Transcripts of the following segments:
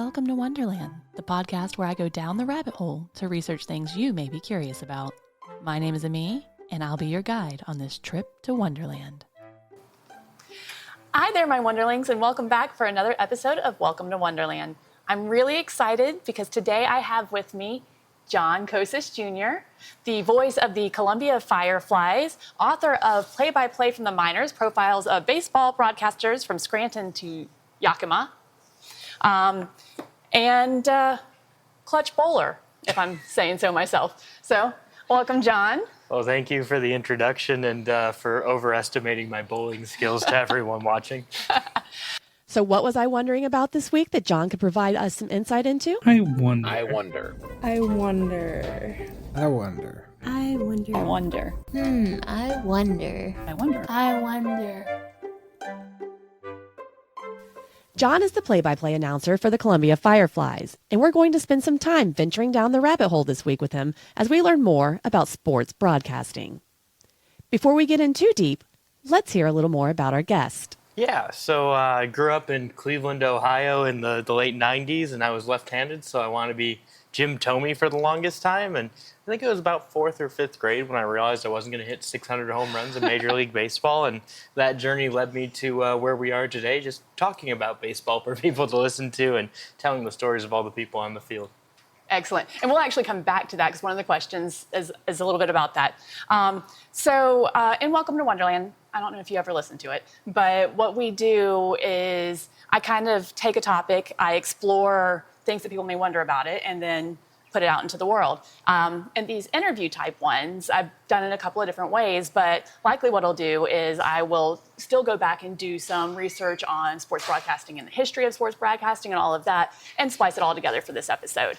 Welcome to Wonderland, the podcast where I go down the rabbit hole to research things you may be curious about. My name is Ami, and I'll be your guide on this trip to Wonderland. Hi there, my Wonderlings, and welcome back for another episode of Welcome to Wonderland. I'm really excited because today I have with me John Kocsis Jr., the voice of the Columbia Fireflies, author of Play-by-Play from the Minors, profiles of baseball broadcasters from Scranton to Yakima, and clutch bowler, if I'm saying so myself. So, welcome, John. Well, thank you for the introduction and for overestimating my bowling skills to everyone watching. So what was I wondering about this week that John could provide us some insight into? I wonder. I wonder. I wonder. I wonder. I wonder. I wonder. I wonder. I wonder. I wonder. John is the play-by-play announcer for the Columbia Fireflies, and we're going to spend some time venturing down the rabbit hole this week with him as we learn more about sports broadcasting. Before we get in too deep, let's hear a little more about our guest. Yeah, so I grew up in Cleveland, Ohio in the late 90s, and I was left-handed, so I wanted to be Jim Thome for the longest time. And I think it was about 4th or 5th grade when I realized I wasn't going to hit 600 home runs in Major League Baseball. And that journey led me to where we are today, just talking about baseball for people to listen to and telling the stories of all the people on the field. Excellent. And we'll actually come back to that because one of the questions is a little bit about that. So in Welcome to Wonderland, I don't know if you ever listened to it, but what we do is I kind of take a topic, I explore things that people may wonder about it, and then put it out into the world. And these interview type ones, I've done in a couple of different ways, but likely what I'll do is I will still go back and do some research on sports broadcasting and the history of sports broadcasting and all of that, and splice it all together for this episode.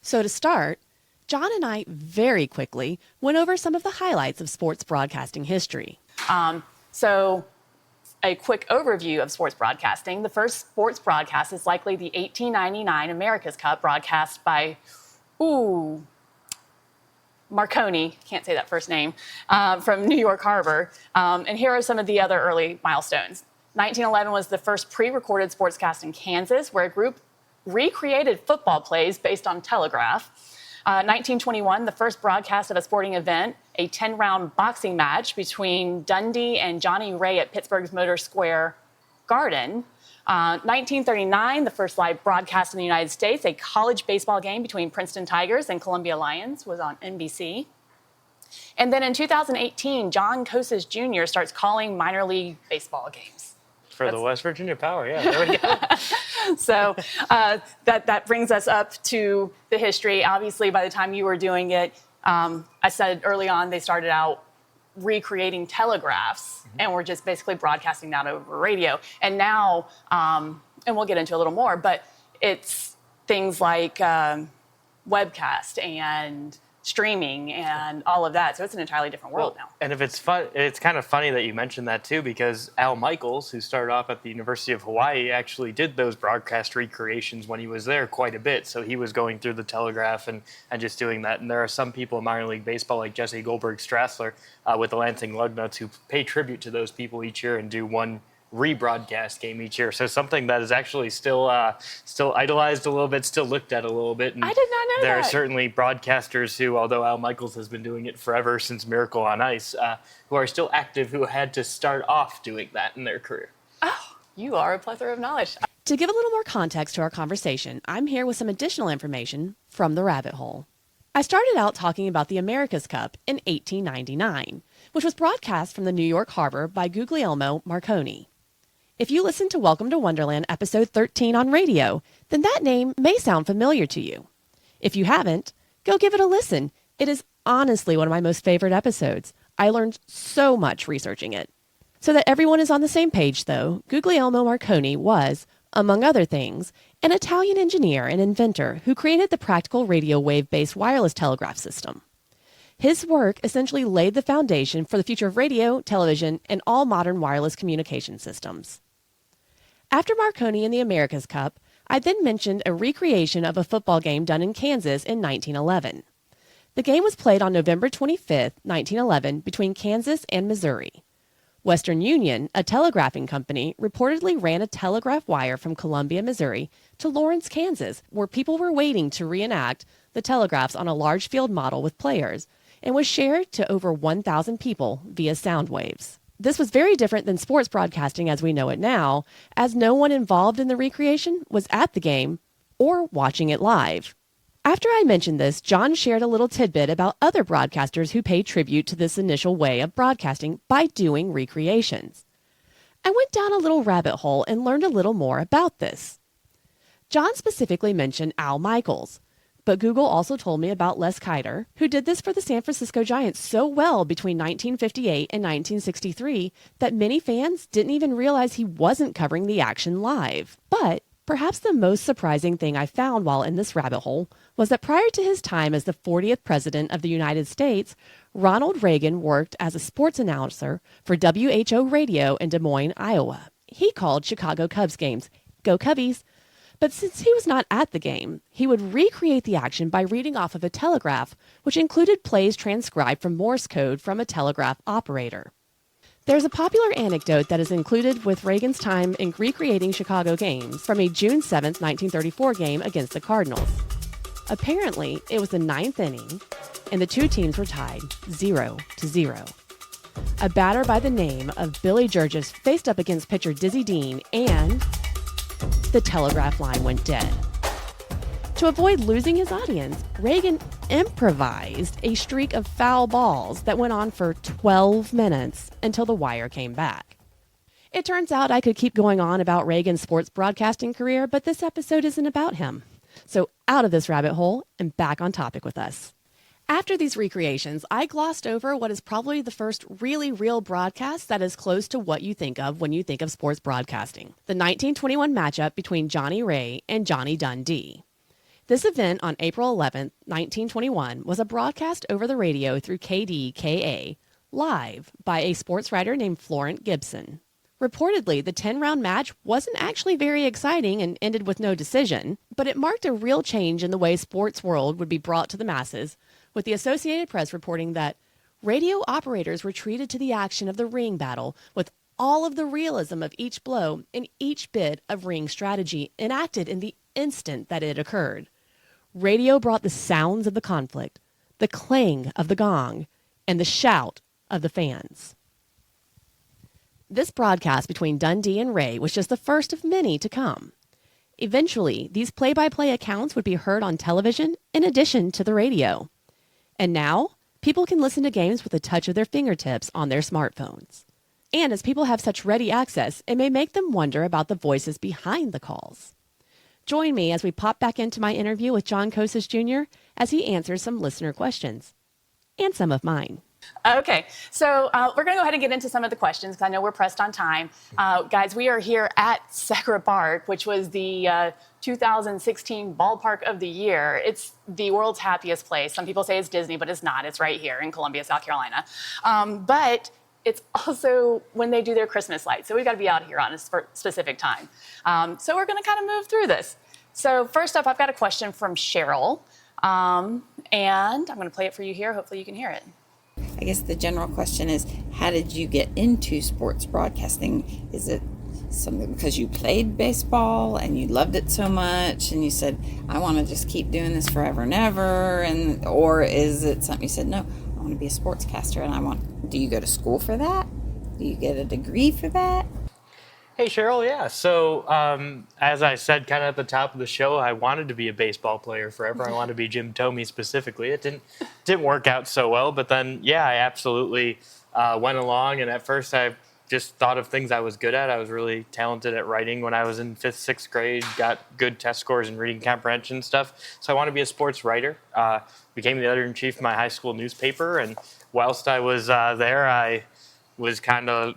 So to start, John and I very quickly went over some of the highlights of sports broadcasting history. So a quick overview of sports broadcasting. The first sports broadcast is likely the 1899 America's Cup broadcast by, Marconi, can't say that first name, from New York Harbor. And here are some of the other early milestones. 1911 was the first pre-recorded sportscast in Kansas, where a group recreated football plays based on telegraph. 1921, the first broadcast of a sporting event, a 10-round boxing match between Dundee and Johnny Ray at Pittsburgh's Motor Square Garden. 1939, the first live broadcast in the United States, a college baseball game between Princeton Tigers and Columbia Lions, was on NBC. And then in 2018, John Kocsis Jr. starts calling minor league baseball games. For the West Virginia Power, yeah, there we go. So that brings us up to the history. Obviously, by the time you were doing it, I said early on they started out recreating telegraphs, and we're just basically broadcasting that over radio. And now, and we'll get into a little more, but it's things like webcast and streaming and all of that. So it's an entirely different world now. And if it's fun, it's kind of funny that you mentioned that too, because Al Michaels, who started off at the University of Hawaii, actually did those broadcast recreations when he was there quite a bit. So he was going through the telegraph and just doing that. And there are some people in minor league baseball like Jesse Goldberg-Strassler with the Lansing Lugnuts who pay tribute to those people each year and do one rebroadcast game each year. So something that is actually still idolized a little bit, still looked at a little bit. And I did not know there that. are certainly broadcasters who, although Al Michaels has been doing it forever since Miracle on Ice, who are still active, who had to start off doing that in their career. Oh, you are a plethora of knowledge. To give a little more context to our conversation, I'm here with some additional information from the rabbit hole. I started out talking about the America's Cup in 1899, which was broadcast from the New York Harbor by Guglielmo Marconi. If you listen to Welcome to Wonderland episode 13 on radio, then that name may sound familiar to you. If you haven't, go give it a listen. It is honestly one of my most favorite episodes. I learned so much researching it. So that everyone is on the same page, though, Guglielmo Marconi was, among other things, an Italian engineer and inventor who created the practical radio wave-based wireless telegraph system. His work essentially laid the foundation for the future of radio, television, and all modern wireless communication systems. After Marconi and the America's Cup, I then mentioned a recreation of a football game done in Kansas in 1911. The game was played on November 25, 1911, between Kansas and Missouri. Western Union, a telegraphing company, reportedly ran a telegraph wire from Columbia, Missouri, to Lawrence, Kansas, where people were waiting to reenact the telegraphs on a large field model with players, and was shared to over 1,000 people via sound waves. This was very different than sports broadcasting as we know it now, as no one involved in the recreation was at the game or watching it live. After I mentioned this, John shared a little tidbit about other broadcasters who paid tribute to this initial way of broadcasting by doing recreations. I went down a little rabbit hole and learned a little more about this. John specifically mentioned Al Michaels, but Google also told me about Les Kiter, who did this for the San Francisco Giants so well between 1958 and 1963 that many fans didn't even realize he wasn't covering the action live. But perhaps the most surprising thing I found while in this rabbit hole was that prior to his time as the 40th President of the United States, Ronald Reagan worked as a sports announcer for WHO Radio in Des Moines, Iowa. He called Chicago Cubs games, "Go Cubbies." But since he was not at the game, he would recreate the action by reading off of a telegraph, which included plays transcribed from Morse code from a telegraph operator. There's a popular anecdote that is included with Reagan's time in recreating Chicago games from a June 7, 1934 game against the Cardinals. Apparently, it was the ninth inning, and the two teams were tied 0-0. A batter by the name of Billy Burgess faced up against pitcher Dizzy Dean, and the telegraph line went dead. To avoid losing his audience, Reagan improvised a streak of foul balls that went on for 12 minutes until the wire came back. It turns out I could keep going on about Reagan's sports broadcasting career, but this episode isn't about him. So out of this rabbit hole and back on topic with us. After these recreations, I glossed over what is probably the first really real broadcast that is close to what you think of when you think of sports broadcasting. The 1921 matchup between Johnny Ray and Johnny Dundee. This event on April 11, 1921 was a broadcast over the radio through KDKA, live by a sports writer named Florent Gibson. Reportedly, the 10-round match wasn't actually very exciting and ended with no decision, but it marked a real change in the way sports world would be brought to the masses, with the Associated Press reporting that radio operators were treated to the action of the ring battle with all of the realism of each blow and each bit of ring strategy enacted in the instant that it occurred. Radio brought the sounds of the conflict, the clang of the gong, and the shout of the fans. This broadcast between Dundee and Ray was just the first of many to come. Eventually, these play-by-play accounts would be heard on television in addition to the radio. And now, people can listen to games with a touch of their fingertips on their smartphones. And as people have such ready access, it may make them wonder about the voices behind the calls. Join me as we pop back into my interview with John Kocsis Jr. as he answers some listener questions. And some of mine. Okay, so we're going to go ahead and get into some of the questions because I know we're pressed on time. Guys, we are here at Sakura Park, which was the 2016 Ballpark of the Year. It's the world's happiest place. Some people say it's Disney, but it's not. It's right here in Columbia, South Carolina. But it's also when they do their Christmas lights. So we've got to be out here on a specific time. So we're going to kind of move through this. So first up, I've got a question from Cheryl. And I'm going to play it for you here. Hopefully you can hear it. I guess the general question is, how did you get into sports broadcasting? Is it something because you played baseball and you loved it so much and you said, I want to just keep doing this forever and ever? Or is it something you said, no, I want to be a sportscaster and do you go to school for that? Do you get a degree for that? Hey, Cheryl, yeah. So as I said kind of at the top of the show, I wanted to be a baseball player forever. I wanted to be Jim Thome specifically. It didn't work out so well. But then, yeah, I absolutely went along. And at first, I just thought of things I was good at. I was really talented at writing when I was in 5th, 6th grade, got good test scores in reading comprehension and stuff. So I wanted to be a sports writer. Became the editor-in-chief of my high school newspaper. And whilst I was there, I was kind of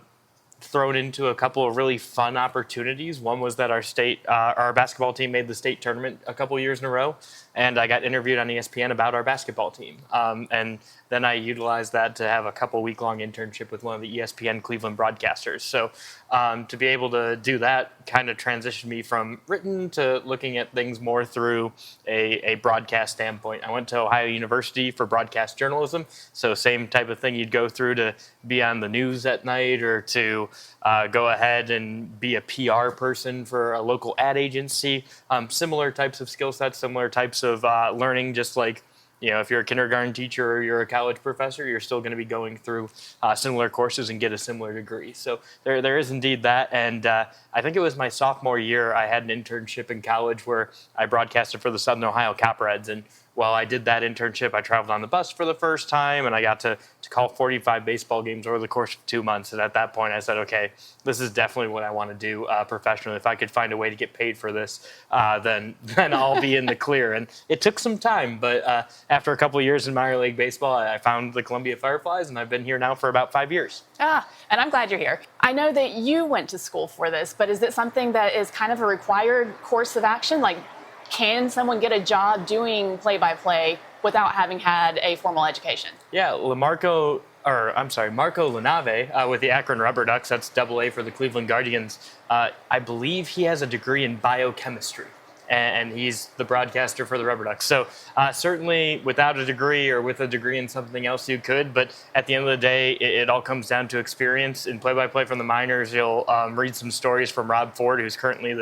thrown into a couple of really fun opportunities. One was that our basketball team made the state tournament a couple years in a row. and I got interviewed on ESPN about our basketball team. And then I utilized that to have a couple week-long internship with one of the ESPN Cleveland broadcasters. So to be able to do that kind of transitioned me from written to looking at things more through a broadcast standpoint. I went to Ohio University for broadcast journalism, so same type of thing you'd go through to be on the news at night or to go ahead and be a PR person for a local ad agency. Similar types of skill sets, similar types of learning, just like, if you're a kindergarten teacher or you're a college professor, you're still going to be going through similar courses and get a similar degree. So there is indeed that. And I think it was my sophomore year, I had an internship in college where I broadcasted for the Southern Ohio Copperheads. And while I did that internship, I traveled on the bus for the first time, and I got to call 45 baseball games over the course of 2 months. And at that point, I said, okay, this is definitely what I want to do professionally. If I could find a way to get paid for this, then I'll be in the clear. And it took some time, but after a couple of years in minor league baseball, I found the Columbia Fireflies, and I've been here now for about 5 years. And I'm glad you're here. I know that you went to school for this, but is it something that is kind of a required course of action? Like, can someone get a job doing play-by-play without having had a formal education? Yeah, Marco Lanave with the Akron Rubber Ducks, that's AA for the Cleveland Guardians. I believe he has a degree in biochemistry, and he's the broadcaster for the Rubber Ducks. So certainly without a degree or with a degree in something else you could, but at the end of the day, it all comes down to experience. In play-by-play from the minors, you'll read some stories from Rob Ford, who's currently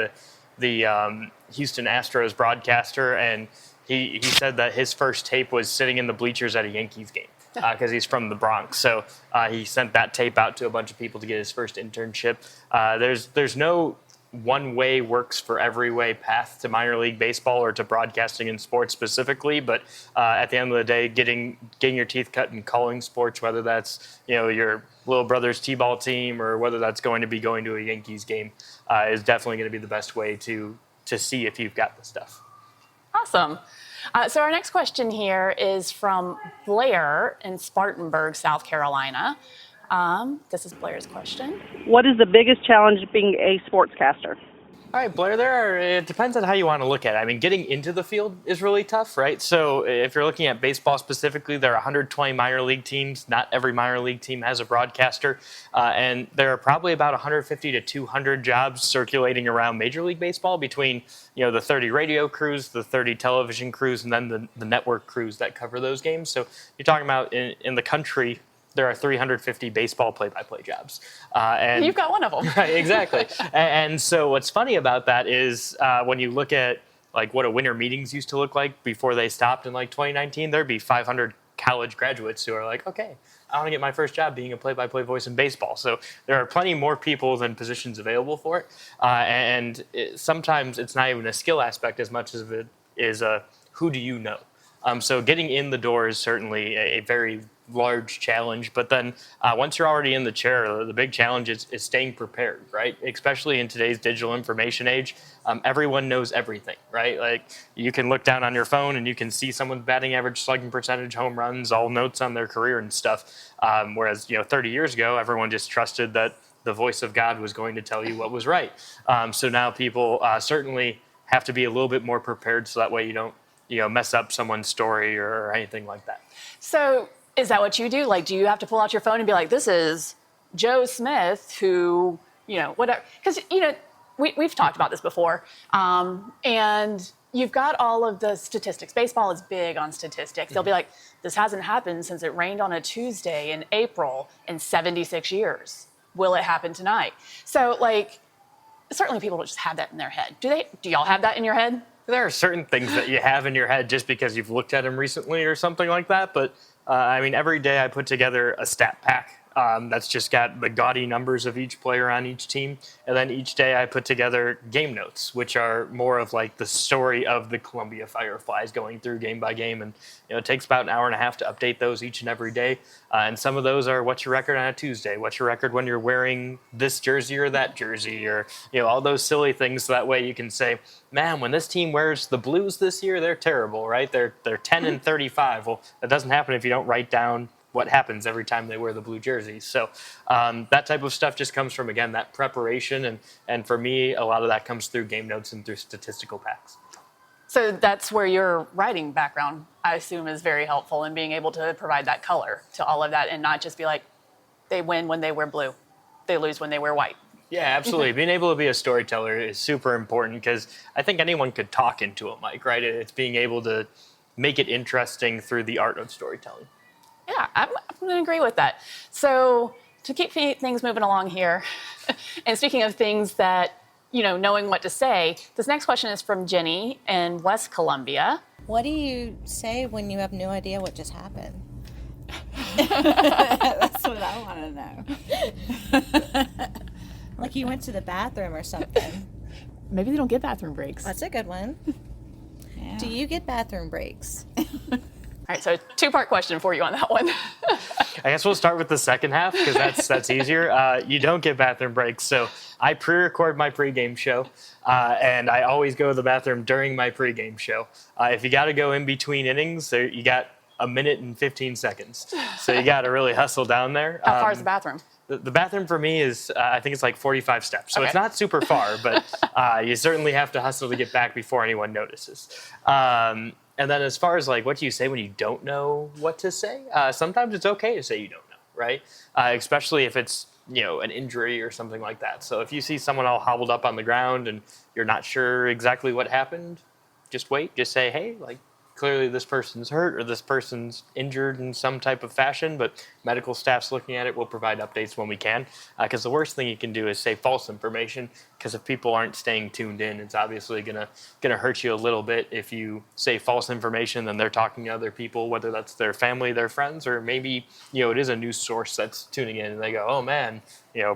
the Houston Astros broadcaster, and he said that his first tape was sitting in the bleachers at a Yankees game because he's from the Bronx. So he sent that tape out to a bunch of people to get his first internship. There's no one way works for every way path to minor league baseball or to broadcasting in sports specifically, but at the end of the day, getting your teeth cut in calling sports, whether that's your little brother's t-ball team or whether that's going to a Yankees game, is definitely going to be the best way to see if you've got the stuff. Awesome. So our next question here is from Blair in Spartanburg, South Carolina. This is Blair's question. What is the biggest challenge being a sportscaster? All right, Blair, it depends on how you want to look at it. I mean, getting into the field is really tough, right? So if you're looking at baseball specifically, there are 120 minor league teams. Not every minor league team has a broadcaster. And there are probably about 150 to 200 jobs circulating around Major League Baseball between, the 30 radio crews, the 30 television crews, and then the network crews that cover those games. So you're talking about in the country, there are 350 baseball play-by-play jobs. And you've got one of them. Right, exactly. And so what's funny about that is when you look at like what a winter meetings used to look like before they stopped in like 2019, there'd be 500 college graduates who are like, okay, I want to get my first job being a play-by-play voice in baseball. So there are plenty more people than positions available for it. Sometimes it's not even a skill aspect as much as it is a who do you know? So getting in the door is certainly a very large challenge, but then once you're already in the chair, the big challenge is staying prepared, right? Especially in today's digital information age, everyone knows everything, right? Like you can look down on your phone and you can see someone's batting average, slugging percentage, home runs, all notes on their career and stuff. Whereas 30 years ago, everyone just trusted that the voice of God was going to tell you what was right. So now people certainly have to be a little bit more prepared, so that way you don't mess up someone's story or anything like that. So is that what you do? Like, do you have to pull out your phone and be like, this is Joe Smith who, whatever? Because, we've talked about this before. And you've got all of the statistics. Baseball is big on statistics. They'll be like, this hasn't happened since it rained on a Tuesday in April in 76 years. Will it happen tonight? So, certainly people don't just have that in their head. Do y'all have that in your head? There are certain things that you have in your head just because you've looked at them recently or something like that. But every day I put together a stat pack that's just got the gaudy numbers of each player on each team. And then each day I put together game notes, which are more of like the story of the Columbia Fireflies going through game by game. And it takes about an hour and a half to update those each and every day. And some of those are what's your record on a Tuesday? What's your record when you're wearing this jersey or that jersey? Or, all those silly things. So that way you can say, man, when this team wears the Blues this year, they're terrible, right? They're 10 and 35. Well, that doesn't happen if you don't write down what happens every time they wear the blue jerseys. So that type of stuff just comes from, again, that preparation. And for me, a lot of that comes through game notes and through statistical packs. So that's where your writing background, I assume, is very helpful in being able to provide that color to all of that and not just be like, they win when they wear blue, they lose when they wear white. Yeah, absolutely. Being able to be a storyteller is super important because I think anyone could talk into a mic, right? It's being able to make it interesting through the art of storytelling. Yeah, I'm going to agree with that. So to keep things moving along here, and speaking of things that, knowing what to say, this next question is from Jenny in West Columbia. What do you say when you have no idea what just happened? That's what I want to know. Like you went to the bathroom or something. Maybe they don't get bathroom breaks. That's a good one. Yeah. Do you get bathroom breaks? All right, so two-part question for you on that one. I guess we'll start with the second half because that's easier. You don't get bathroom breaks. So I pre-record my pregame show, and I always go to the bathroom during my pregame show. If you got to go in between innings, you got a minute and 15 seconds. So you got to really hustle down there. How far is the bathroom? The bathroom for me is, I think it's like 45 steps. So Okay. It's not super far, but you certainly have to hustle to get back before anyone notices. And then as far as like, what do you say when you don't know what to say? Sometimes it's okay to say you don't know, right? Especially if it's, an injury or something like that. So if you see someone all hobbled up on the ground and you're not sure exactly what happened, just wait. Just say, hey, like, clearly this person's hurt or this person's injured in some type of fashion, but medical staff's looking at it. We'll provide updates when we can. Because the worst thing you can do is say false information, because if people aren't staying tuned in, it's obviously gonna hurt you a little bit. If you say false information, then they're talking to other people, whether that's their family, their friends, or maybe, it is a news source that's tuning in and they go, oh man,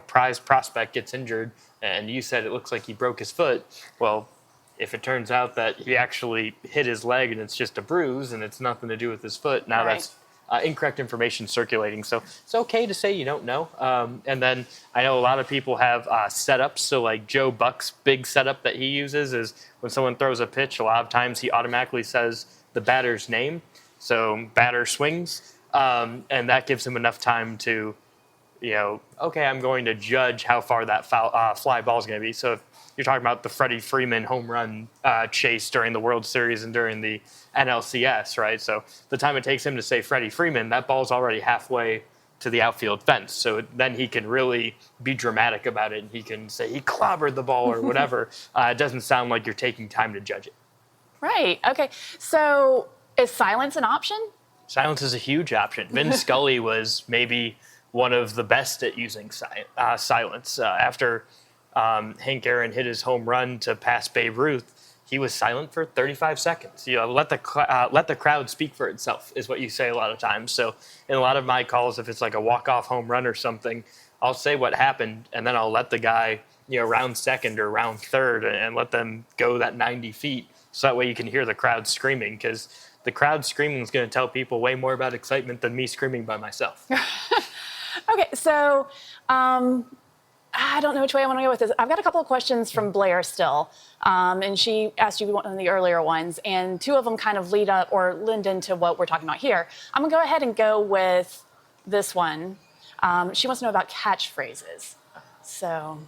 prize prospect gets injured and you said it looks like he broke his foot. Well, if it turns out that he actually hit his leg and it's just a bruise and it's nothing to do with his foot, now Right. that's incorrect information circulating. So it's okay to say you don't know. And then I know a lot of people have setups. So like Joe Buck's big setup that he uses is when someone throws a pitch, a lot of times he automatically says the batter's name. So batter swings. And that gives him enough time to, okay, I'm going to judge how far that fly ball is going to be. So if you're talking about the Freddie Freeman home run chase during the World Series and during the NLCS, right? So the time it takes him to say Freddie Freeman, that ball's already halfway to the outfield fence. So then he can really be dramatic about it and he can say he clobbered the ball or whatever. It doesn't sound like you're taking time to judge it. Right. Okay. So is silence an option? Silence is a huge option. Vin Scully was maybe one of the best at using silence. After Hank Aaron hit his home run to pass Babe Ruth, he was silent for 35 seconds. Let the crowd speak for itself is what you say a lot of times. So in a lot of my calls, if it's like a walk-off home run or something, I'll say what happened, and then I'll let the guy, round second or round third and let them go that 90 feet. So that way you can hear the crowd screaming, because the crowd screaming is going to tell people way more about excitement than me screaming by myself. Okay. So I don't know which way I want to go with this. I've got a couple of questions from Blair still. And she asked you one of the earlier ones, and two of them kind of lead up or lend into what we're talking about here. I'm going to go ahead and go with this one. She wants to know about catchphrases. So,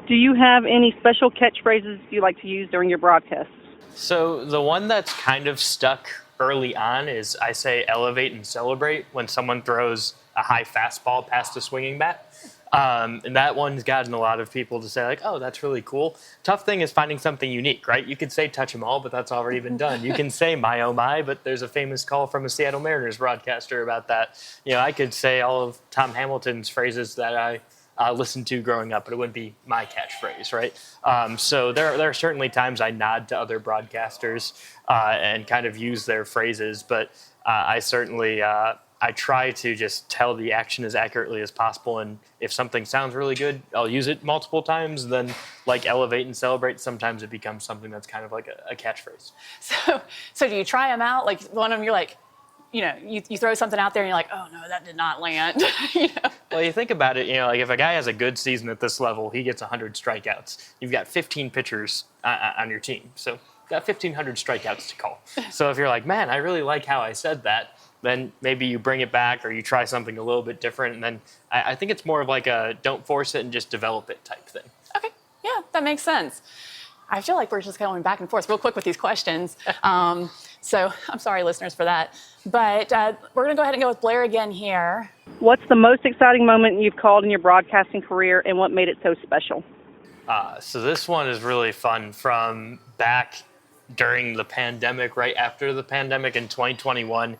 Do you have any special catchphrases you like to use during your broadcasts? So the one that's kind of stuck early on is I say elevate and celebrate when someone throws a high fastball past a swinging bat. And that one's gotten a lot of people to say, like, oh, that's really cool. Tough thing is finding something unique, right? You could say touch 'em all, but that's already been done. You can say my, oh, my, but there's a famous call from a Seattle Mariners broadcaster about that. I could say all of Tom Hamilton's phrases that I listened to growing up, but it wouldn't be my catchphrase, right? So there are certainly times I nod to other broadcasters and kind of use their phrases, but I certainly I try to just tell the action as accurately as possible. And if something sounds really good, I'll use it multiple times. Then, like elevate and celebrate, sometimes it becomes something that's kind of like a catchphrase. So do you try them out? Like one of them, you're like, you throw something out there and you're like, oh no, that did not land. Well, you think about it, like if a guy has a good season at this level, he gets 100 strikeouts. You've got 15 pitchers on your team. So you've got 1,500 strikeouts to call. So if you're like, man, I really like how I said that, then maybe you bring it back or you try something a little bit different. And then I think it's more of like a don't force it and just develop it type thing. Okay, yeah, that makes sense. I feel like we're just going back and forth real quick with these questions. So I'm sorry, listeners, for that. But we're going to go ahead and go with Blair again here. What's the most exciting moment you've called in your broadcasting career, and what made it so special? So this one is really fun from back during the pandemic, right after the pandemic in 2021.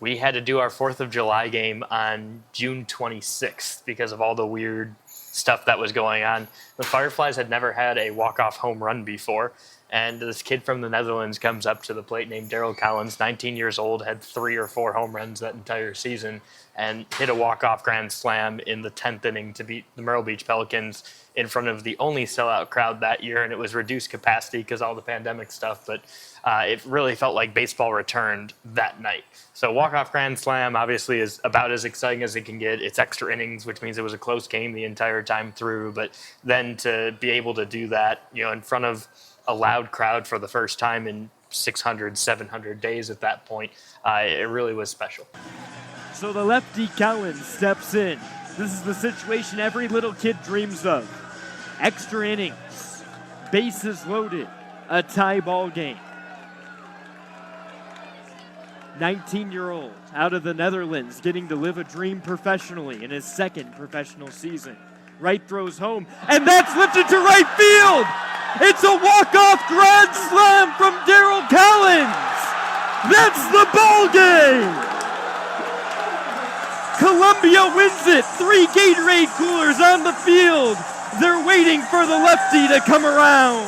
We had to do our 4th of July game on June 26th because of all the weird stuff that was going on. The Fireflies had never had a walk-off home run before, and this kid from the Netherlands comes up to the plate named Daryl Collins, 19 years old, had 3 or 4 home runs that entire season, and hit a walk-off grand slam in the 10th inning to beat the Myrtle Beach Pelicans in front of the only sellout crowd that year, and it was reduced capacity because all the pandemic stuff, but it really felt like baseball returned that night. So walk-off grand slam obviously is about as exciting as it can get. It's extra innings, which means it was a close game the entire time through, but then to be able to do that, in front of a loud crowd for the first time in 600, 700 days at that point, it really was special. So the lefty Collins steps in. This is the situation every little kid dreams of. Extra innings, bases loaded, a tie ball game. 19-year-old out of the Netherlands getting to live a dream professionally in his 2nd professional season. Right throws home, and that's lifted to right field. It's a walk-off grand slam from Daryl Collins. That's the ball game. Columbia wins it. 3 Gatorade coolers on the field. They're waiting for the lefty to come around.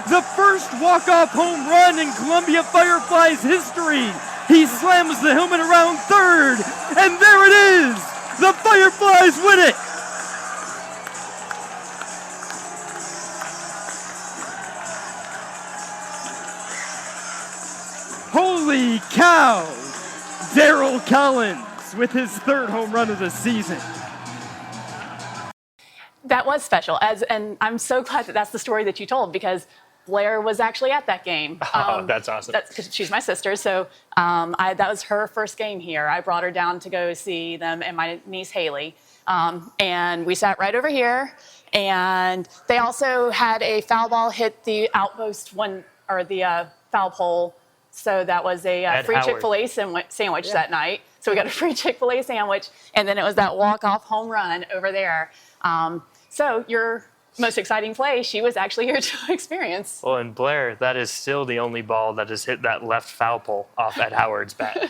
The first walk-off home run in Columbia Fireflies history. He slams the helmet around third, and there it is. The Fireflies win it. Holy cow! Daryl Collins with his 3rd home run of the season. That was special, and I'm so glad that that's the story that you told, because Blair was actually at that game. Oh, that's awesome. Because she's my sister, so that was her first game here. I brought her down to go see them and my niece Haley, and we sat right over here. And they also had a foul ball hit the outpost the foul pole, so that was a free Howard. Chick-fil-A sandwich that night. So we got a free Chick-fil-A sandwich, and then it was that walk-off home run over there. So your most exciting play, she was actually here to experience. Well, and Blair, that is still the only ball that has hit that left foul pole off Ed Howard's bat.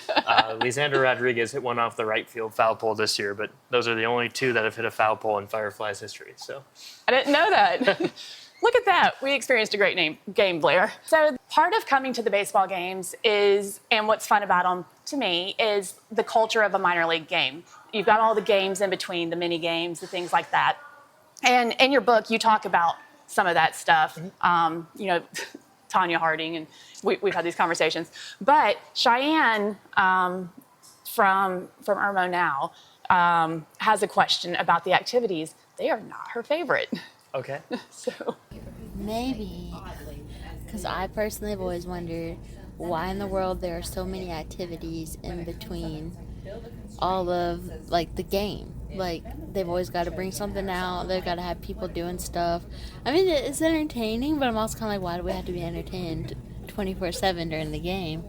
Lisandro Rodriguez hit one off the right field foul pole this year, but those are the only 2 that have hit a foul pole in Fireflies history. So I didn't know that. Look at that. We experienced a great game, Blair. So part of coming to the baseball games and what's fun about them to me, is the culture of a minor league game. You've got all the games in between, the mini games, the things like that. And in your book, you talk about some of that stuff. Tanya Harding, and we've had these conversations. But Cheyenne from Irmo Now has a question about the activities. They are not her favorite. okay. So Maybe. Because I personally have always wondered why in the world there are so many activities in between all of, the game. They've always got to bring something out. They've got to have people doing stuff. I mean, it's entertaining, but I'm also kind of like, why do we have to be entertained 24/7 during the game?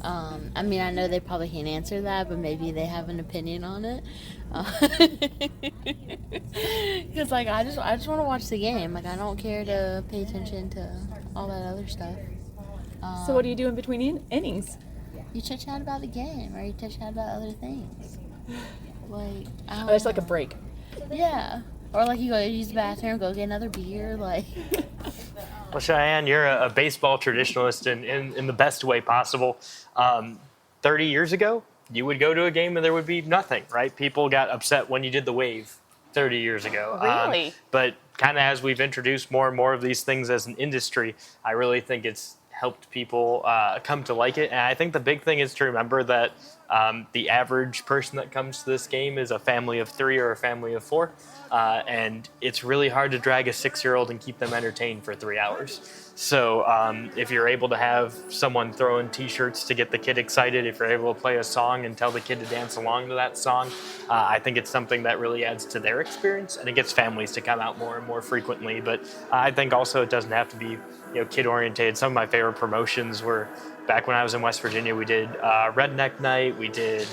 I mean, I know they probably can't answer that, but maybe they have an opinion on it. Because, I just want to watch the game. I don't care to pay attention to all that other stuff. so what do you do in between innings? You chit-chat about the game, or you chit-chat about other things. It's like a break. Yeah. Or you go use the bathroom, go get another beer, Well, Cheyenne, you're a baseball traditionalist in the best way possible. 30 years ago, you would go to a game and there would be nothing, right? People got upset when you did the wave 30 years ago. Really? But kind of as we've introduced more and more of these things as an industry, I really think it's helped people come to like it. And I think the big thing is to remember that The average person that comes to this game is a family of 3 or a family of 4. And it's really hard to drag a 6-year-old and keep them entertained for 3 hours. So if you're able to have someone throw in T-shirts to get the kid excited, if you're able to play a song and tell the kid to dance along to that song, I think it's something that really adds to their experience, and it gets families to come out more and more frequently. But I think also it doesn't have to be kid-oriented. Some of my favorite promotions were back when I was in West Virginia. We did Redneck Night. We did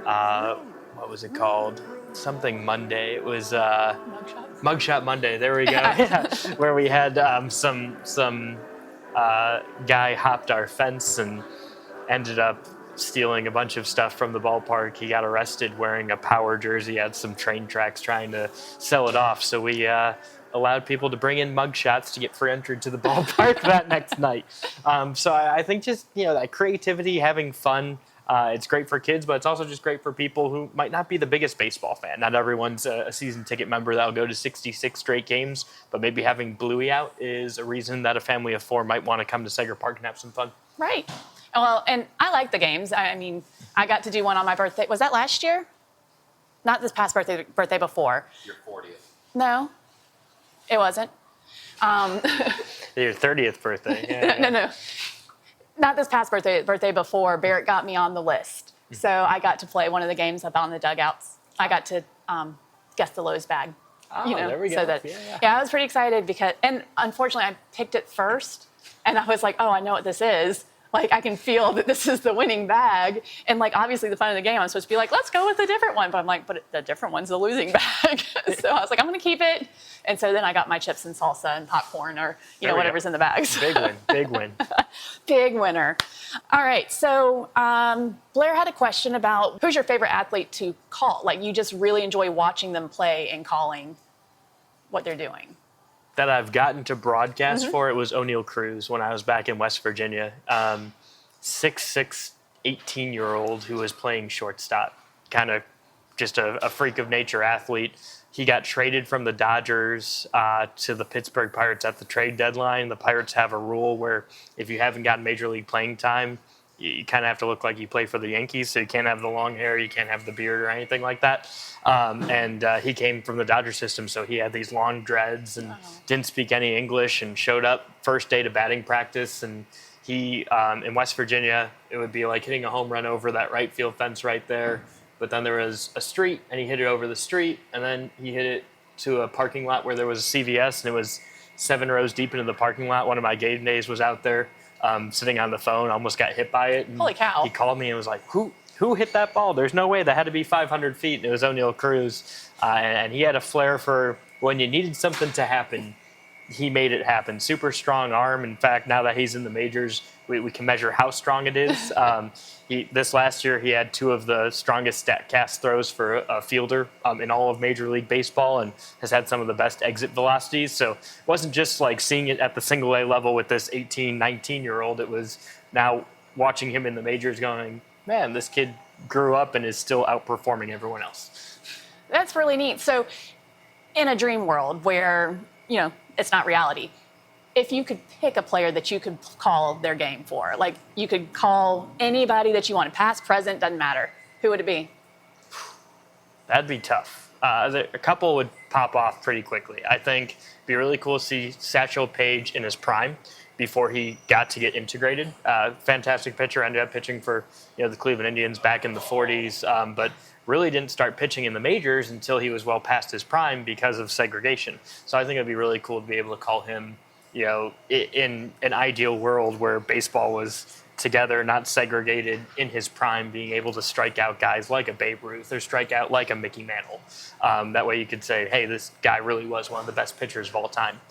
what was it called? Something Monday. It was Mugshot Monday. There we go. Yeah. Where we had some guy hopped our fence and ended up stealing a bunch of stuff from the ballpark. He got arrested wearing a Power jersey, had some train tracks trying to sell it off. So we allowed people to bring in mugshots to get free entry to the ballpark that next night. So I think just that creativity, having fun. It's great for kids, but it's also just great for people who might not be the biggest baseball fan. Not everyone's a season ticket member that'll go to 66 straight games, but maybe having Bluey out is a reason that a family of 4 might want to come to Sager Park and have some fun. Right. Well, and I like the games. I mean, I got to do one on my birthday. Was that last year? Not this past birthday before. Your 40th. No, it wasn't. Your 30th birthday. Yeah. No. Not this past birthday before. Barrett got me on the list. So I got to play one of the games up on the dugouts. I got to guess the Lowe's bag. Oh, there we go. So that, I was pretty excited and unfortunately I picked it first and I was like, oh, I know what this is. Like, I can feel that this is the winning bag. And, like, obviously the fun of the game, I'm supposed to be like, let's go with a different one. But I'm like, but the different one's the losing bag. So I was like, I'm going to keep it. And so then I got my chips and salsa and popcorn or, whatever's in the bags. Big win. Big win. Big winner. All right. So Blair had a question about who's your favorite athlete to call? Like, you just really enjoy watching them play and calling what they're doing. That I've gotten to broadcast for, it was O'Neal Cruz when I was back in West Virginia. 6'6", 18-year-old who was playing shortstop. Kind of just a freak of nature athlete. He got traded from the Dodgers to the Pittsburgh Pirates at the trade deadline. The Pirates have a rule where if you haven't gotten major league playing time, you kind of have to look like you play for the Yankees, so you can't have the long hair, you can't have the beard or anything like that. And he came from the Dodger system, so he had these long dreads and didn't speak any English and showed up first day to batting practice. And he, in West Virginia, it would be like hitting a home run over that right field fence right there. But then there was a street, and he hit it over the street, and then he hit it to a parking lot where there was a CVS, and it was 7 rows deep into the parking lot. One of my game days was out there. Sitting on the phone, almost got hit by it. And holy cow. He called me and was like, who hit that ball? There's no way. That had to be 500 feet. And it was O'Neal Cruz. And he had a flair for when you needed something to happen, he made it happen. Super strong arm. In fact, now that he's in the majors, we can measure how strong it is. This last year, he had 2 of the strongest StatCast throws for a fielder in all of Major League Baseball and has had some of the best exit velocities. So it wasn't just like seeing it at the single A level with this 18, 19-year-old. It was now watching him in the majors going, man, this kid grew up and is still outperforming everyone else. That's really neat. So in a dream world where, it's not reality, if you could pick a player that you could call their game for, like you could call anybody that you wanted, past, present, doesn't matter, who would it be? That'd be tough. A couple would pop off pretty quickly. I think it'd be really cool to see Satchel Paige in his prime before he got to get integrated. Fantastic pitcher, ended up pitching for the Cleveland Indians back in the 40s, but really didn't start pitching in the majors until he was well past his prime because of segregation. So I think it'd be really cool to be able to call him in an ideal world where baseball was together, not segregated, in his prime, being able to strike out guys like a Babe Ruth or strike out like a Mickey Mantle. That way you could say, hey, this guy really was one of the best pitchers of all time.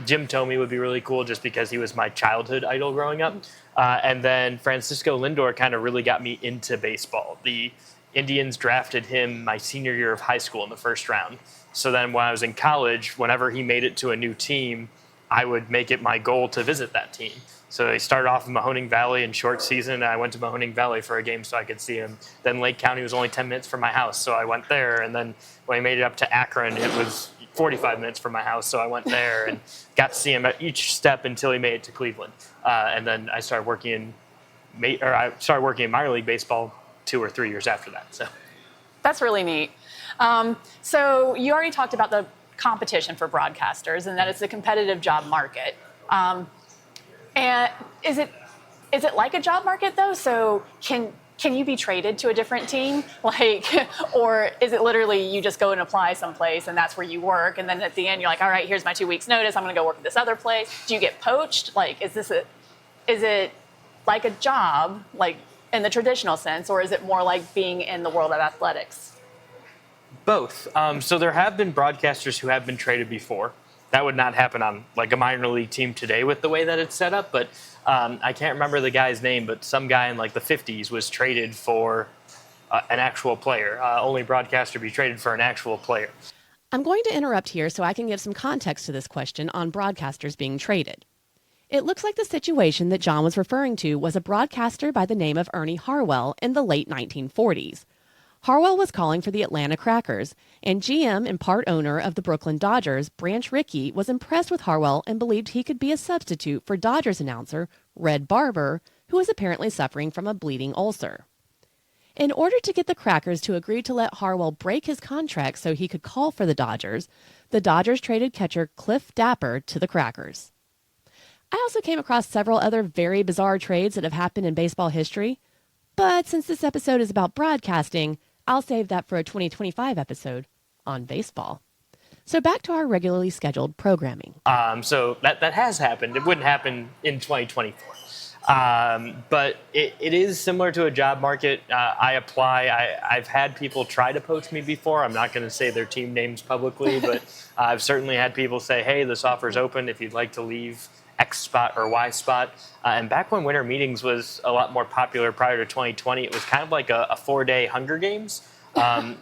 Jim Thome would be really cool just because he was my childhood idol growing up. And then Francisco Lindor kind of really got me into baseball. The Indians drafted him my senior year of high school in the first round. So then when I was in college, whenever he made it to a new team, I would make it my goal to visit that team. So he started off in Mahoning Valley in short season, and I went to Mahoning Valley for a game so I could see him. Then Lake County was only 10 minutes from my house, so I went there. And then when he made it up to Akron, it was 45 minutes from my house, so I went there and got to see him at each step until he made it to Cleveland. And then I started working in I started working in minor league baseball 2 or 3 years after that. So That's really neat. So you already talked about the competition for broadcasters and that it's a competitive job market. And is it like a job market though? So can you be traded to a different team? Like, or is it literally you just go and apply someplace and that's where you work, and then at the end you're like, all right, here's my 2 weeks notice, I'm gonna go work at this other place. Do you get poached? Like, is it like a job, like in the traditional sense, or is it more like being in the world of athletics? both. So there have been broadcasters who have been traded before. That would not happen on like a minor league team today with the way that it's set up. But I can't remember the guy's name, but some guy in like the 50s was traded for an actual player. Only broadcaster be traded for an actual player. I'm going to interrupt here so I can give some context to this question on broadcasters being traded. It looks like the situation that John was referring to was a broadcaster by the name of Ernie Harwell in the late 1940s. Harwell was calling for the Atlanta Crackers, and GM and part owner of the Brooklyn Dodgers, Branch Rickey, was impressed with Harwell and believed he could be a substitute for Dodgers announcer Red Barber, who was apparently suffering from a bleeding ulcer. In order to get the Crackers to agree to let Harwell break his contract so he could call for the Dodgers traded catcher Cliff Dapper to the Crackers. I also came across several other very bizarre trades that have happened in baseball history, but since this episode is about broadcasting, I'll save that for a 2025 episode on baseball. So back to our regularly scheduled programming. So that has happened. It wouldn't happen in 2024. But it is similar to a job market. I apply. I've had people try to poach me before. I'm not going to say their team names publicly, but I've certainly had people say, hey, this offer's open if you'd like to leave X spot or Y spot. And back when winter meetings was a lot more popular prior to 2020, it was kind of like a 4-day Hunger Games.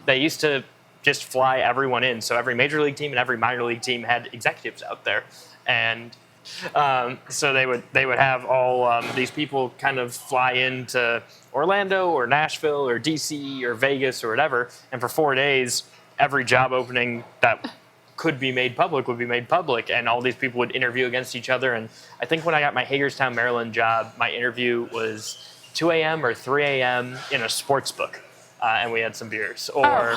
They used to just fly everyone in. So every major league team and every minor league team had executives out there. And so they would have all these people kind of fly into Orlando or Nashville or DC or Vegas or whatever. And for 4 days, every job opening that could be made public would be made public, and all these people would interview against each other. And I think when I got my Hagerstown, Maryland job, my interview was 2 a.m. or 3 a.m. in a sports book, and we had some beers. Or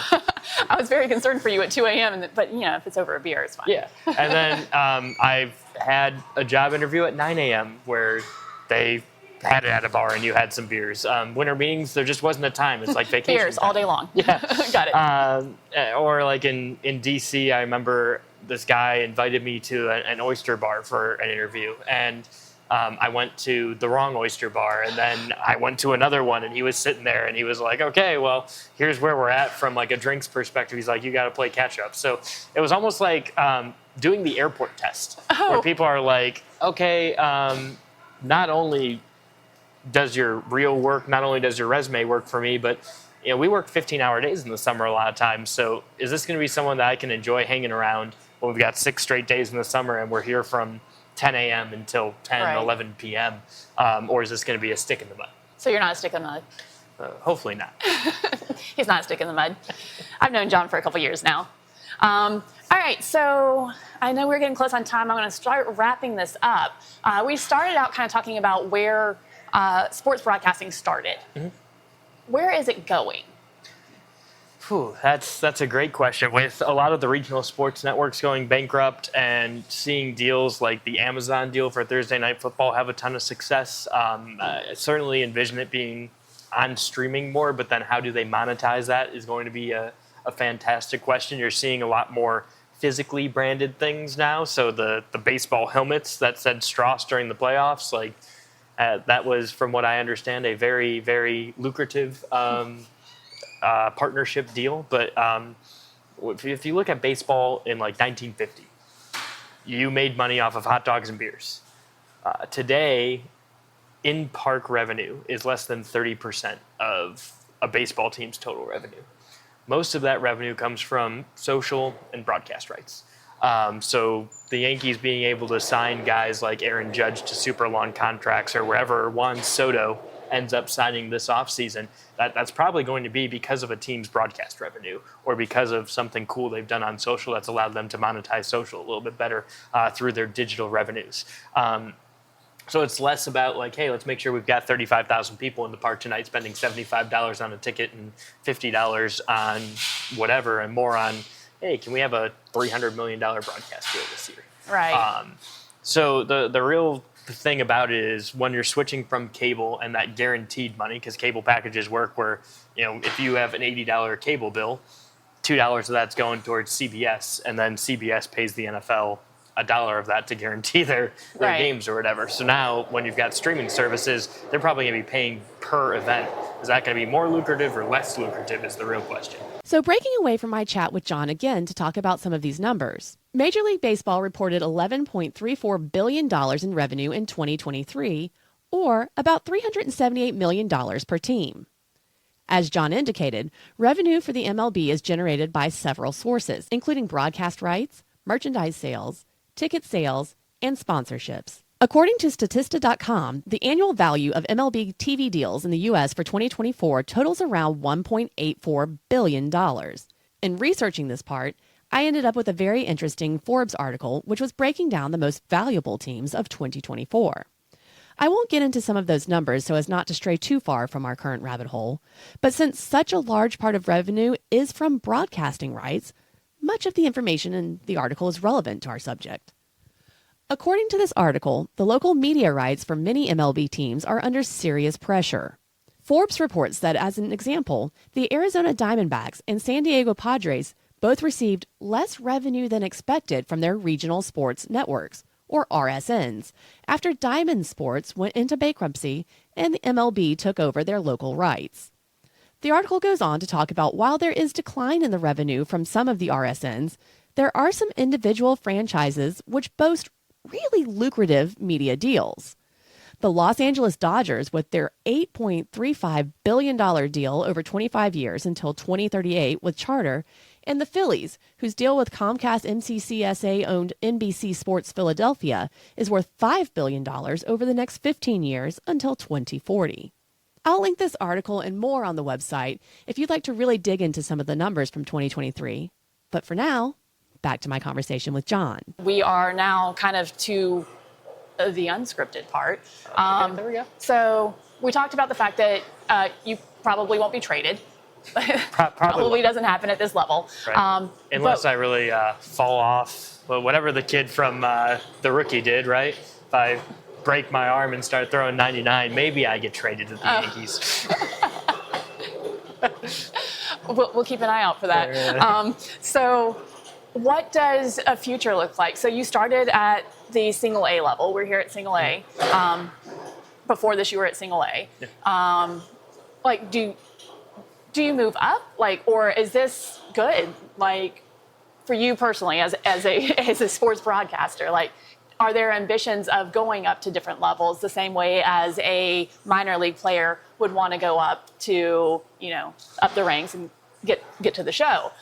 I was very concerned for you at 2 a.m., but if it's over a beer, it's fine. Yeah, and then I've had a job interview at 9 a.m. where they had it at a bar and you had some beers. Winter meetings, there just wasn't a time. It's like vacation Beers time. all day long. Yeah. Got it. Or like in DC, I remember this guy invited me to an oyster bar for an interview. And I went to the wrong oyster bar. And then I went to another one and he was sitting there and he was like, okay, well, here's where we're at from like a drinks perspective. He's like, you got to play catch up. So it was almost like doing the airport test where people are like, okay, not only does your real work, not only does your resume work for me, but we work 15-hour days in the summer a lot of times. So is this going to be someone that I can enjoy hanging around when we've got 6 straight days in the summer and we're here from 10 a.m. until 10, 11 p.m.? Or is this going to be a stick in the mud? So you're not a stick in the mud? Hopefully not. He's not a stick in the mud. I've known John for a couple years now. All right, so I know we're getting close on time. I'm going to start wrapping this up. We started out kind of talking about where sports broadcasting started. Mm-hmm. Where is it going? That's a great question. With a lot of the regional sports networks going bankrupt and seeing deals like the Amazon deal for Thursday Night Football have a ton of success, I certainly envision it being on streaming more, but then how do they monetize that is going to be a fantastic question. You're seeing a lot more physically branded things now. So the baseball helmets that said Strauss during the playoffs, like that was, from what I understand, a very, very lucrative partnership deal. But if you look at baseball in like 1950, you made money off of hot dogs and beers. Today, in-park revenue is less than 30% of a baseball team's total revenue. Most of that revenue comes from social and broadcast rights. So the Yankees being able to sign guys like Aaron Judge to super long contracts, or wherever Juan Soto ends up signing this offseason, that's probably going to be because of a team's broadcast revenue or because of something cool they've done on social that's allowed them to monetize social a little bit better through their digital revenues. So it's less about like, hey, let's make sure we've got 35,000 people in the park tonight spending $75 on a ticket and $50 on whatever, and more on, hey, can we have a $300 million broadcast deal this year? Right. So the real thing about it is when you're switching from cable and that guaranteed money, because cable packages work where, if you have an $80 cable bill, $2 of that's going towards CBS, and then CBS pays the NFL $1 of that to guarantee their Right. games or whatever. So now when you've got streaming services, they're probably going to be paying per event. Is that going to be more lucrative or less lucrative is the real question. So breaking away from my chat with John again to talk about some of these numbers. Major League Baseball reported $11.34 billion in revenue in 2023, or about $378 million per team. As John indicated, revenue for the MLB is generated by several sources, including broadcast rights, merchandise sales, ticket sales, and sponsorships. According to Statista.com, the annual value of MLB TV deals in the U.S. for 2024 totals around $1.84 billion. In researching this part, I ended up with a very interesting Forbes article, which was breaking down the most valuable teams of 2024. I won't get into some of those numbers so as not to stray too far from our current rabbit hole, but since such a large part of revenue is from broadcasting rights, much of the information in the article is relevant to our subject. According to this article, the local media rights for many MLB teams are under serious pressure. Forbes reports that, as an example, the Arizona Diamondbacks and San Diego Padres both received less revenue than expected from their regional sports networks, or RSNs, after Diamond Sports went into bankruptcy and the MLB took over their local rights. The article goes on to talk about while there is decline in the revenue from some of the RSNs, there are some individual franchises which boast really lucrative media deals. The Los Angeles Dodgers, with their $8.35 billion deal over 25 years until 2038 with Charter, and the Phillies, whose deal with Comcast MCCSA-owned NBC Sports Philadelphia is worth $5 billion over the next 15 years until 2040. I'll link this article and more on the website if you'd like to really dig into some of the numbers from 2023. But for now, back to my conversation with John. We are now kind of to the unscripted part. There we go. So we talked about the fact that you probably won't be traded. Probably doesn't happen at this level. Right. Unless I really fall off, well, whatever the kid from The Rookie did, right? If I break my arm and start throwing 99, maybe I get traded to the Yankees. We'll keep an eye out for that. So what does a future look like? So you started at the single A level. We're here at single A. Before this, you were at single A. Yeah. Do you move up? Or is this good? For you personally, as a sports broadcaster, are there ambitions of going up to different levels the same way as a minor league player would want to go up to, up the ranks and get to the show?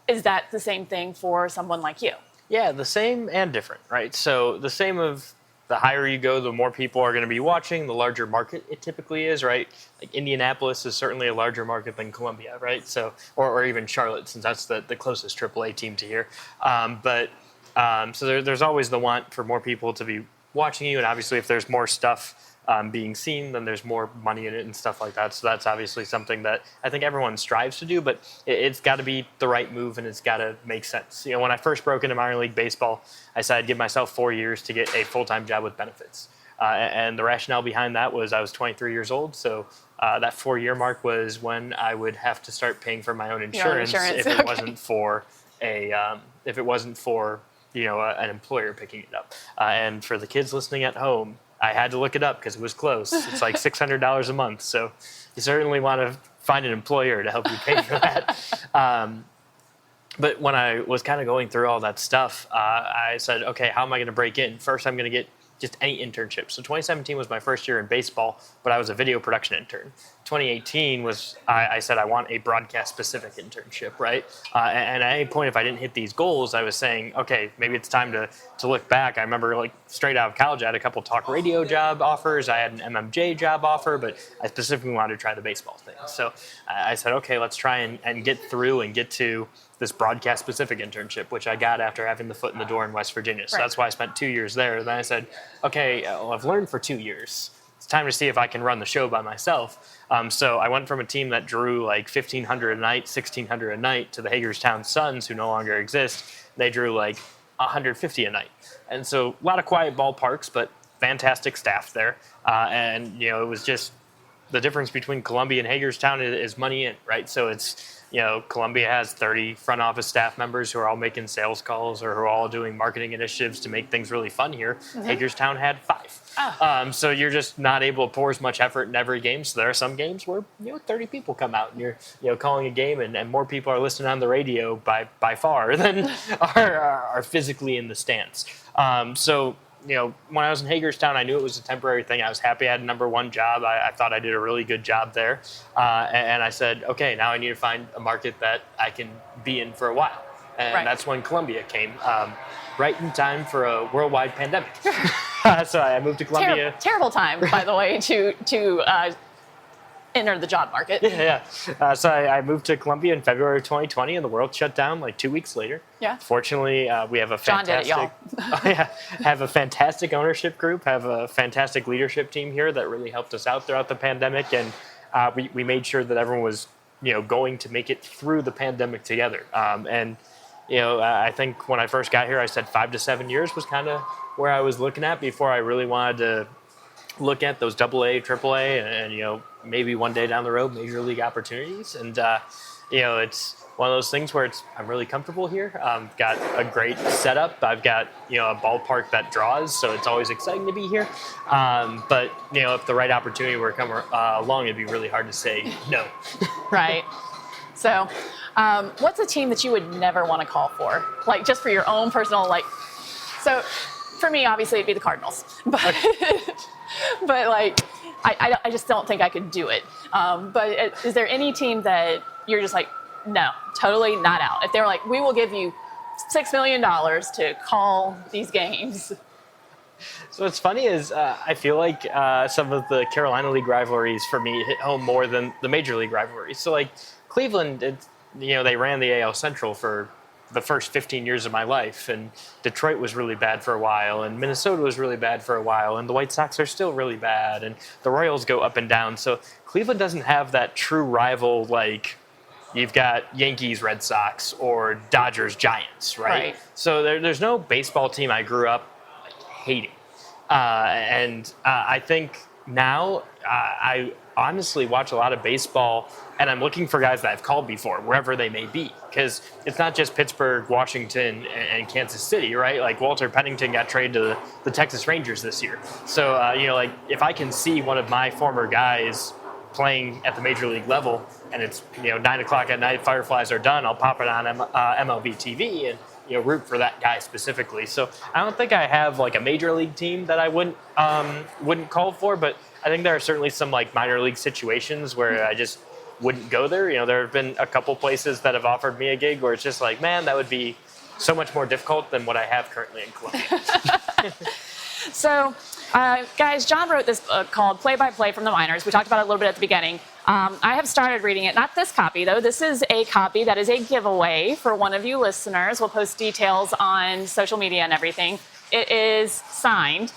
Is that the same thing for someone like you? Yeah, the same and different, right? So the same of the higher you go, the more people are going to be watching, the larger market it typically is, right? Like Indianapolis is certainly a larger market than Columbia, right? So, or even Charlotte, since that's the closest AAA team to here. So there's always the want for more people to be watching you, and obviously if there's more stuff being seen, then there's more money in it and stuff like that. So that's obviously something that I think everyone strives to do, but it's got to be the right move and it's got to make sense. When I first broke into minor league baseball, I said I'd give myself 4 years to get a full-time job with benefits. And the rationale behind that was I was 23 years old, so that 4-year mark was when I would have to start paying for my own insurance, if it wasn't for an employer picking it up. And for the kids listening at home, I had to look it up because it was close. It's like $600 a month. So you certainly want to find an employer to help you pay for that. But when I was kind of going through all that stuff, I said, okay, how am I going to break in? First, I'm going to get just any internship. So 2017 was my first year in baseball, but I was a video production intern. 2018 was I said I want a broadcast-specific internship, right? And at any point, if I didn't hit these goals, I was saying, okay, maybe it's time to look back. I remember, like, straight out of college, I had a couple talk radio job offers. I had an MMJ job offer, but I specifically wanted to try the baseball thing. So I said, okay, let's try and get through and get to this broadcast-specific internship, which I got after having the foot in the door in West Virginia. So that's why I spent 2 years there. Then I said, okay, well, I've learned for 2 years. It's time to see if I can run the show by myself. So I went from a team that drew like 1,500 a night, 1,600 a night to the Hagerstown Suns, who no longer exist. They drew like 150 a night. And so a lot of quiet ballparks, but fantastic staff there. And, you know, it was just the difference between Columbia and Hagerstown is money in, right? So it's, you know, Columbia has 30 front office staff members who are all making sales calls or who are all doing marketing initiatives to make things really fun here. Hagerstown had 5. So you're just not able to pour as much effort in every game. So there are some games where, you know, 30 people come out and you're, you know, calling a game and more people are listening on the radio by far than are physically in the stands. So, you know, when I was in Hagerstown, I knew it was a temporary thing. I was happy I had a number 1 job. I thought I did a really good job there. And I said, okay, now I need to find a market that I can be in for a while. And that's when Columbia came, right in time for a worldwide pandemic. So I moved to Columbia. Terrible time, by the way, to enter the job market. So I moved to Columbia in February of 2020, and the world shut down like 2 weeks later. Fortunately, we have a fantastic, John did it, y'all. have a fantastic ownership group, have a fantastic leadership team here that really helped us out throughout the pandemic, and we made sure that everyone was, you know, going to make it through the pandemic together. And you know, I think when I first got here, I said 5 to 7 years was kind of where I was looking at before I really wanted to look at those AA, AAA, and you know, maybe one day down the road, major league opportunities. And you know, it's one of those things where I'm really comfortable here. Got a great setup. I've got, you know, a ballpark that draws, so it's always exciting to be here. But you know, if the right opportunity were to come along, it'd be really hard to say no. Right. So, what's a team that you would never want to call for? Like, just for your own personal, like, so for me, obviously, it'd be the Cardinals. But, but like, I just don't think I could do it. But is there any team that you're just like, no, totally not out? If they were like, we will give you $6 million to call these games. So what's funny is I feel like some of the Carolina League rivalries for me hit home more than the Major League rivalries. So like Cleveland, you know, they ran the AL Central for the first 15 years of my life, and Detroit was really bad for a while, and Minnesota was really bad for a while, and the White Sox are still really bad, and the Royals go up and down. So Cleveland doesn't have that true rival like you've got Yankees, Red Sox, or Dodgers, Giants, right? So there's no baseball team I grew up hating. And I think now I honestly watch a lot of baseball, and I'm looking for guys that I've called before, wherever they may be, because it's not just Pittsburgh, Washington, and Kansas City, right? Like Walter Pennington got traded to the Texas Rangers this year. So, you know, like if I can see one of my former guys playing at the major league level, and it's, you know, 9 o'clock at night, Fireflies are done, I'll pop it on MLB TV and, you know, root for that guy specifically. So I don't think I have like a major league team that I wouldn't call for, but I think there are certainly some like minor league situations where I just wouldn't go there. You know, there have been a couple places that have offered me a gig where it's just like, man, that would be so much more difficult than what I have currently in Columbia. So, guys, John wrote this book called Play by Play from the Minors. We talked about it a little bit at the beginning. I have started reading it. Not this copy, though. This is a copy that is a giveaway for one of you listeners. We'll post details on social media and everything. It is signed.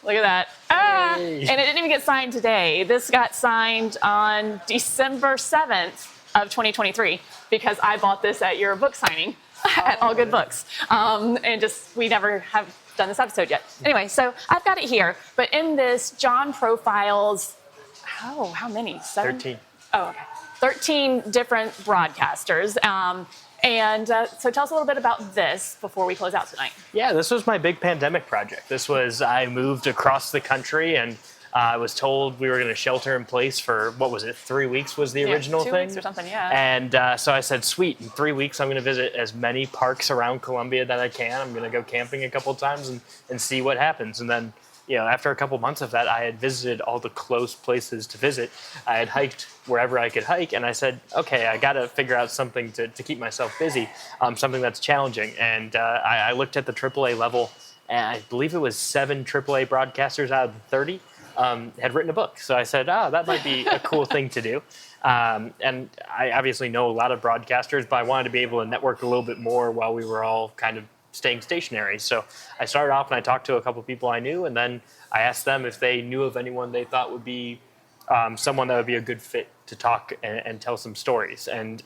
Look at that. And it didn't even get signed today. This got signed on December 7th of 2023 because I bought this at your book signing at All Good Books. And just, we never have done this episode yet. Anyway, so I've got it here. But in this, John profiles, how many? 7? 13. Oh, okay. 13 different broadcasters. So tell us a little bit about this before we close out tonight. Yeah, this was my big pandemic project. This was, I moved across the country and I was told we were going to shelter in place for, what was it, 3 weeks was the original 2 thing? weeks or something, yeah. And so I said, sweet, in 3 weeks I'm going to visit as many parks around Columbia that I can. I'm going to go camping a couple times and see what happens. And then, after a couple months of that, I had visited all the close places to visit. I had hiked wherever I could hike, and I said, okay, I got to figure out something to keep myself busy, something that's challenging. And I looked at the AAA level, and I believe it was 7 AAA broadcasters out of the 30 had written a book. So I said, that might be a cool thing to do. And I obviously know a lot of broadcasters, but I wanted to be able to network a little bit more while we were all kind of staying stationary. So I started off and I talked to a couple people I knew, and then I asked them if they knew of anyone they thought would be someone that would be a good fit to talk and tell some stories. And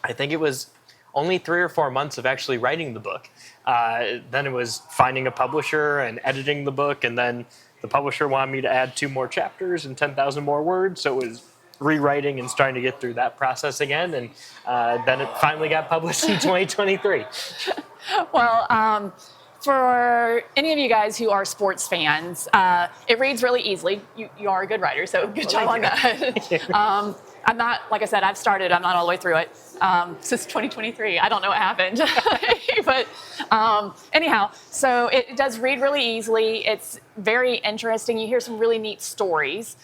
I think it was only 3 or 4 months of actually writing the book. Then it was finding a publisher and editing the book, and then the publisher wanted me to add 2 more chapters and 10,000 more words, so it was rewriting and starting to get through that process again, and then it finally got published in 2023. Well, for any of you guys who are sports fans, it reads really easily. You are a good writer, so good job on that. I'm not, like I said, I'm not all the way through it since 2023. I don't know what happened. But anyhow, so it does read really easily. It's very interesting. You hear some really neat stories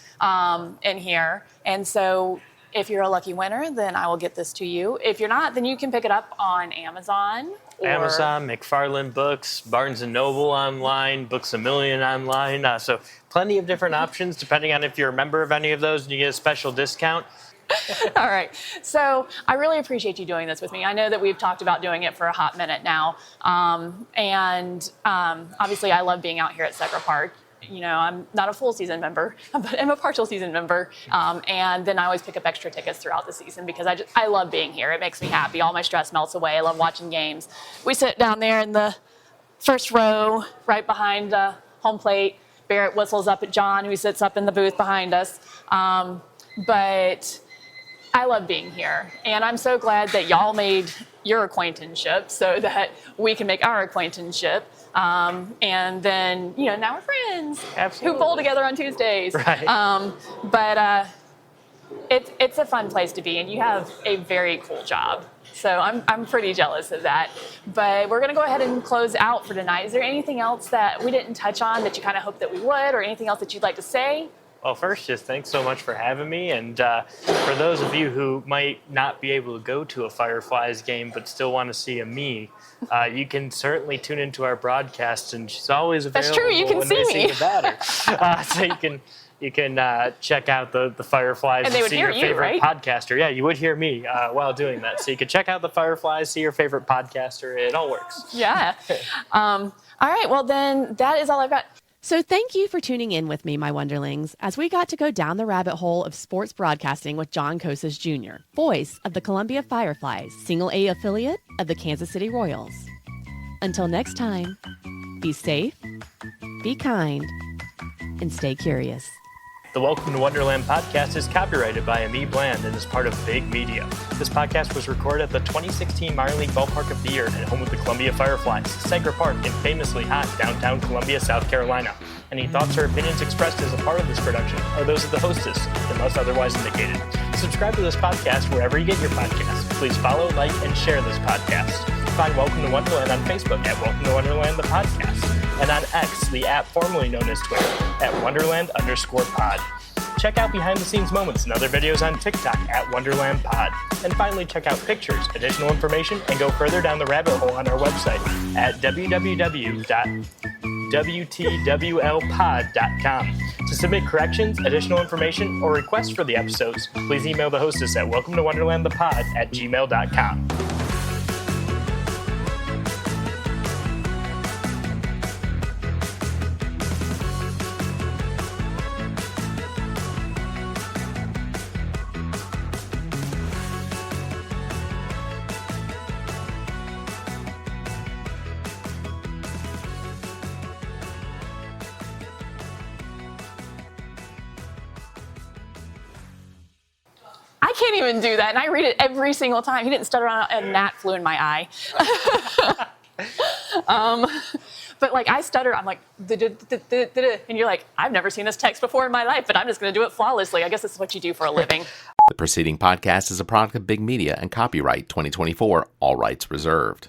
in here. And so if you're a lucky winner, then I will get this to you. If you're not, then you can pick it up on Amazon. Amazon, McFarland Books, Barnes & Noble online, Books A Million online. So plenty of different options depending on if you're a member of any of those and you get a special discount. All right. So I really appreciate you doing this with me. I know that we've talked about doing it for a hot minute now. Obviously I love being out here at Segra Park. I'm not a full season member, but I'm a partial season member. And then I always pick up extra tickets throughout the season because I love being here. It makes me happy. All my stress melts away. I love watching games. We sit down there in the first row, right behind home plate. Barrett whistles up at John, who sits up in the booth behind us. But I love being here, and I'm so glad that y'all made your acquaintanceship so that we can make our acquaintanceship. And then, now we're friends. Absolutely. Who bowl together on Tuesdays. Right. But it's a fun place to be, and you have a very cool job. So I'm pretty jealous of that. But we're going to go ahead and close out for tonight. Is there anything else that we didn't touch on that you kind of hope that we would, or anything else that you'd like to say? Well, first, just thanks so much for having me. And for those of you who might not be able to go to a Fireflies game but still want to see a me, you can certainly tune into our broadcast, and she's always available. That's true. You can when see they me. see the batter. So you can check out the Fireflies And they and would see hear your you, favorite right? podcaster. Yeah, you would hear me while doing that. So you can check out the Fireflies, see your favorite podcaster. It all works. Yeah. All right. Well, then that is all I've got. So thank you for tuning in with me, my Wonderlings, as we got to go down the rabbit hole of sports broadcasting with John Kocsis Jr., voice of the Columbia Fireflies, single A affiliate of the Kansas City Royals. Until next time, be safe, be kind, and stay curious. The Welcome to Wonderland podcast is copyrighted by Ami Bland and is part of Big Media. This podcast was recorded at the 2016 Minor League Ballpark of the Year and home of the Columbia Fireflies, Segra Park in famously hot downtown Columbia, South Carolina. Any thoughts or opinions expressed as a part of this production are those of the hostess, unless otherwise indicated. Subscribe to this podcast wherever you get your podcasts. Please follow, like, and share this podcast. Find Welcome to Wonderland on Facebook at Welcome to Wonderland the Podcast, and on X, the app formerly known as Twitter, at Wonderland_pod. Check out behind-the-scenes moments and other videos on TikTok at Wonderland Pod. And finally, check out pictures, additional information, and go further down the rabbit hole on our website at www.wtwlpod.com. To submit corrections, additional information, or requests for the episodes, please email the hostess at welcometowonderlandthepod@gmail.com. I can't even do that, and I read it every single time. He didn't stutter on a gnat flew in my eye. But like I stutter, I'm like, and you're like, I've never seen this text before in my life, but I'm just going to do it flawlessly. I guess this is what you do for a living. The preceding podcast is a product of Big Media and copyright 2024, all rights reserved.